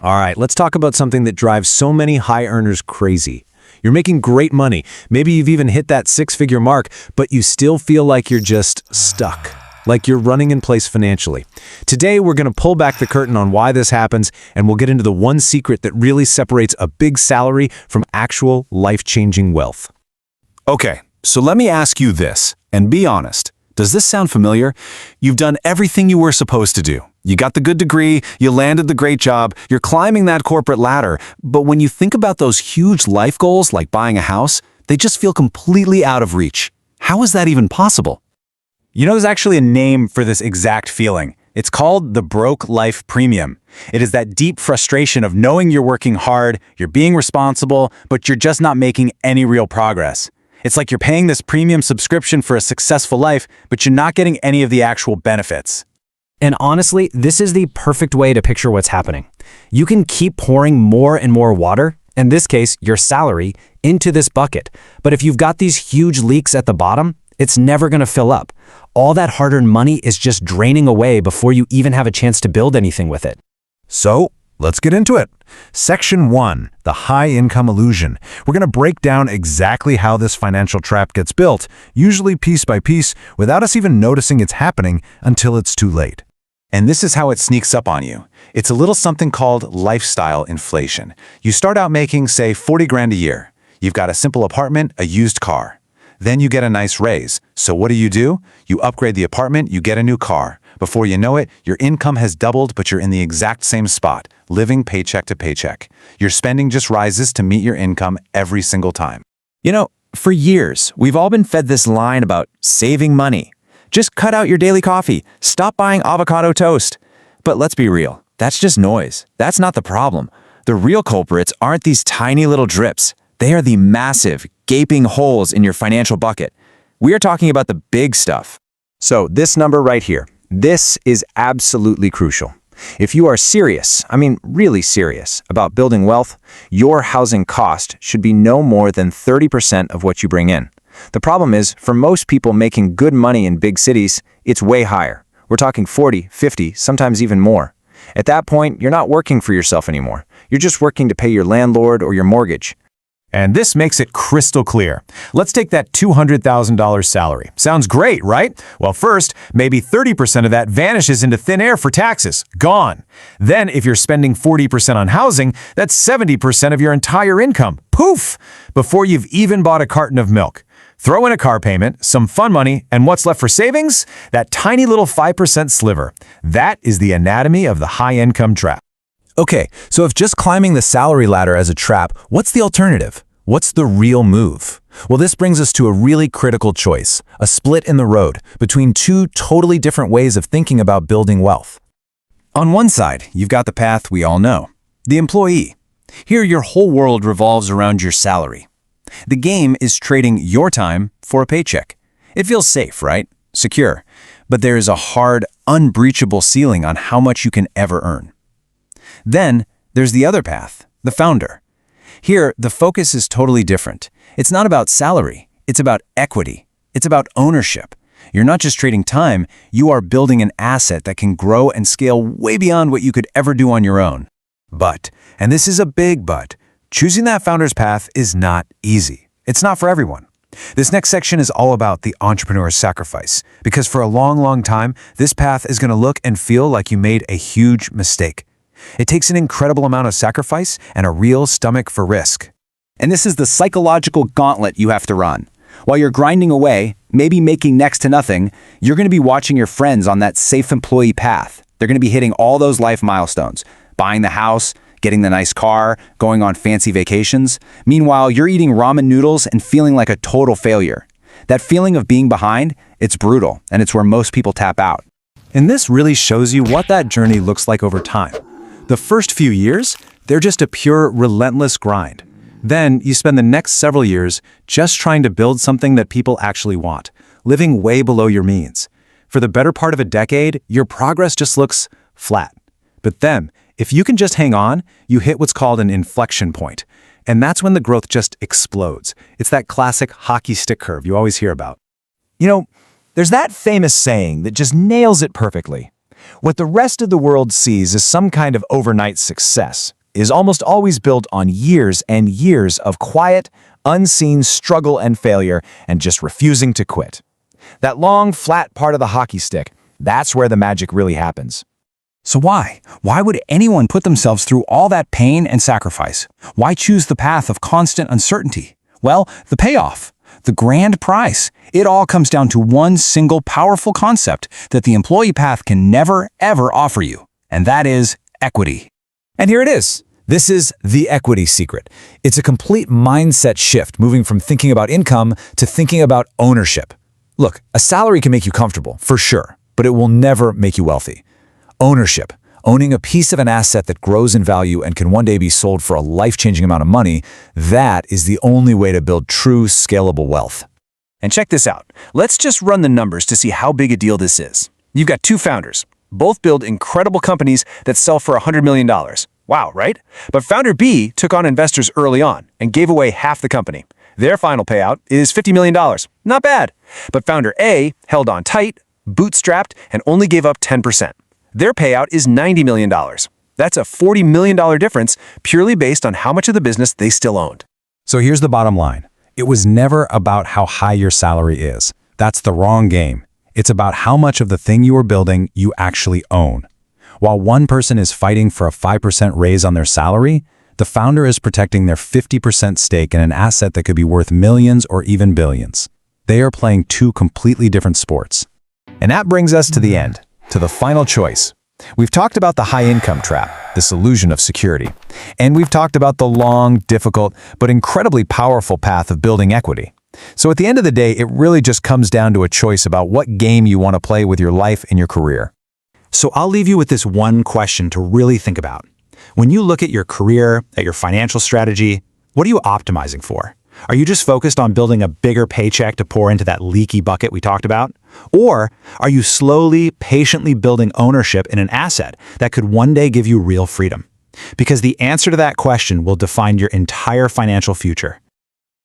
All right, let's talk about something that drives so many high earners crazy. You're making great money. Maybe you've even hit that six-figure mark, but you still feel like you're just stuck, like you're running in place financially. Today, we're going to pull back the curtain on why this happens, and we'll get into the one secret that really separates a big salary from actual life-changing wealth. Okay, so let me ask you this, and be honest. Does this sound familiar? You've done everything you were supposed to do. You got the good degree, you landed the great job, you're climbing that corporate ladder, but when you think about those huge life goals like buying a house, they just feel completely out of reach. How is that even possible? You know, there's actually a name for this exact feeling. It's called the broke life premium. It is that deep frustration of knowing you're working hard, you're being responsible, but you're just not making any real progress. It's like you're paying this premium subscription for a successful life, but you're not getting any of the actual benefits. And honestly, this is the perfect way to picture what's happening. You can keep pouring more and more water, in this case, your salary, into this bucket. But if you've got these huge leaks at the bottom, it's never going to fill up. All that hard-earned money is just draining away before you even have a chance to build anything with it. So, let's get into it. Section 1, the high income illusion. We're going to break down exactly how this financial trap gets built, usually piece by piece, without us even noticing it's happening until it's too late. And this is how it sneaks up on you. It's a little something called lifestyle inflation. You start out making, say, 40 grand a year. You've got a simple apartment, a used car. Then you get a nice raise. So what do? You upgrade the apartment, you get a new car. Before you know it, your income has doubled, but you're in the exact same spot, living paycheck to paycheck. Your spending just rises to meet your income every single time. You know, for years, we've all been fed this line about saving money. Just cut out your daily coffee. Stop buying avocado toast. But let's be real. That's just noise. That's not the problem. The real culprits aren't these tiny little drips. They are the massive, gaping holes in your financial bucket. We are talking about the big stuff. So this number right here, this is absolutely crucial. If you are serious, I mean really serious, about building wealth, your housing cost should be no more than 30% of what you bring in. The problem is, for most people making good money in big cities, it's way higher. We're talking 40, 50, sometimes even more. At that point, you're not working for yourself anymore. You're just working to pay your landlord or your mortgage. And this makes it crystal clear. Let's take that $200,000 salary. Sounds great, right? Well, first, maybe 30% of that vanishes into thin air for taxes. Gone. Then, if you're spending 40% on housing, that's 70% of your entire income. Poof! Before you've even bought a carton of milk. Throw in a car payment, some fun money, and what's left for savings? That tiny little 5% sliver. That is the anatomy of the high-income trap. Okay, so if just climbing the salary ladder as a trap, what's the alternative? What's the real move? Well, this brings us to a really critical choice, a split in the road between two totally different ways of thinking about building wealth. On one side, you've got the path we all know, the employee. Here, your whole world revolves around your salary. The game is trading your time for a paycheck. It feels safe, right? Secure. But there is a hard, unbreachable ceiling on how much you can ever earn. Then, there's the other path, the founder. Here, the focus is totally different. It's not about salary. It's about equity. It's about ownership. You're not just trading time, you are building an asset that can grow and scale way beyond what you could ever do on your own. But, and this is a big but, choosing that founder's path is not easy. It's not for everyone. This next section is all about the entrepreneur's sacrifice, because for a long, long time, this path is going to look and feel like you made a huge mistake. It takes an incredible amount of sacrifice and a real stomach for risk. And this is the psychological gauntlet you have to run. While you're grinding away, maybe making next to nothing, you're going to be watching your friends on that safe employee path. They're going to be hitting all those life milestones, buying the house, getting the nice car, going on fancy vacations. Meanwhile, you're eating ramen noodles and feeling like a total failure. That feeling of being behind, it's brutal, and it's where most people tap out. And this really shows you what that journey looks like over time. The first few years, they're just a pure, relentless grind. Then you spend the next several years just trying to build something that people actually want, living way below your means. For the better part of a decade, your progress just looks flat. But then, if you can just hang on, you hit what's called an inflection point. And that's when the growth just explodes. It's that classic hockey stick curve you always hear about. You know, there's that famous saying that just nails it perfectly. What the rest of the world sees as some kind of overnight success is almost always built on years and years of quiet, unseen struggle and failure and just refusing to quit. That long, flat part of the hockey stick, that's where the magic really happens. So why? Why would anyone put themselves through all that pain and sacrifice? Why choose the path of constant uncertainty? Well, the payoff, the grand prize, it all comes down to one single powerful concept that the employee path can never, ever offer you, and that is equity. And here it is. This is the equity secret. It's a complete mindset shift, moving from thinking about income to thinking about ownership. Look, a salary can make you comfortable, for sure, but it will never make you wealthy. Ownership, owning a piece of an asset that grows in value and can one day be sold for a life-changing amount of money, that is the only way to build true, scalable wealth. And check this out. Let's just run the numbers to see how big a deal this is. You've got two founders. Both build incredible companies that sell for $100 million. Wow, right? But founder B took on investors early on and gave away half the company. Their final payout is $50 million. Not bad. But founder A held on tight, bootstrapped, and only gave up 10%. Their payout is $90 million. That's a $40 million difference purely based on how much of the business they still owned. So here's the bottom line. It was never about how high your salary is. That's the wrong game. It's about how much of the thing you are building you actually own. While one person is fighting for a 5% raise on their salary, the founder is protecting their 50% stake in an asset that could be worth millions or even billions. They are playing two completely different sports. And that brings us to the end, to the final choice. We've talked about the high-income trap, this illusion of security. And we've talked about the long, difficult, but incredibly powerful path of building equity. So at the end of the day, it really just comes down to a choice about what game you want to play with your life and your career. So I'll leave you with this one question to really think about. When you look at your career, at your financial strategy, what are you optimizing for? Are you just focused on building a bigger paycheck to pour into that leaky bucket we talked about? Or are you slowly, patiently building ownership in an asset that could one day give you real freedom? Because the answer to that question will define your entire financial future.